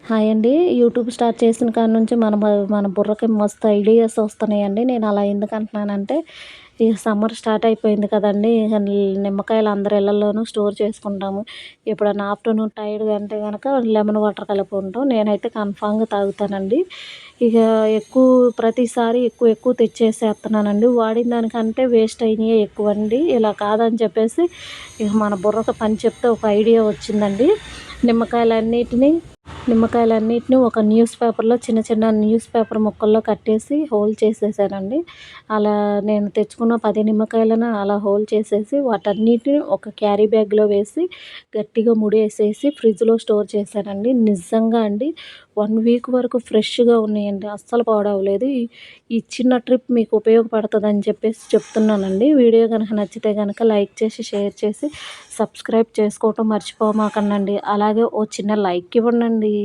Hi అండి. YouTube start చేసిన కాడ నుంచి మన బుర్రకి మస్తు ఐడియాస్ వస్తున్నాయండి. నేను అలా ఎందుకు అంటున్నానంటే, ఈ సమ్మర్ స్టార్ట్ అయిపోయింది కదండీ! ఇక నిమ్మకాయలు అందరి ఇళ్లల్లోనూ స్టోర్ చేసుకుంటాము. ఎప్పుడన్నా ఆఫ్టర్‌నూన్ టైర్డ్‌గా అంటే గనక లెమన్ వాటర్ కలుపుకుంటాం. నేనైతే కన్ఫామ్‌గా తాగుతానండి. ఇక ఎక్కువ ప్రతిసారి ఎక్కువ ఎక్కువ తెచ్చేసేస్తున్నానండి. వాడిన దానికంటే వేస్ట్ అయినయే ఎక్కువండి. ఇలా కాదని చెప్పేసి ఇక మన బుర్రకు పని చెప్తే ఒక ఐడియా వచ్చిందండి. నిమ్మకాయలన్నిటిని నిమ్మకాయలన్నిటిని ఒక న్యూస్ పేపర్‌లో చిన్న చిన్న న్యూస్ పేపర్ ముక్కల్లో కట్టేసి హోల్ చేసేసానండి. అలా నేను తెచ్చుకున్న 10 నిమ్మకాయలను అలా హోల్ చేసేసి వాటన్నిటిని ఒక క్యారీ బ్యాగ్‌లో వేసి గట్టిగా ముడేసేసి ఫ్రిడ్జ్‌లో స్టోర్ చేశానండి. నిజంగా అండి 1 వీక్ వరకు ఫ్రెష్‌గా ఉన్నాయండి. అస్సలు పాడవలేదు. ఈ ఈ చిన్న ట్రిప్ మీకు ఉపయోగపడతదని చెప్పేసి చెప్తున్నానండి. వీడియో గనక నచ్చితే గనక లైక్ చేసి, షేర్ చేసి, సబ్స్క్రైబ్ చేసుకోవటం మర్చిపోమాకండండి. అలాగే ఓ చిన్న లైక్ ఇవ్వండండి.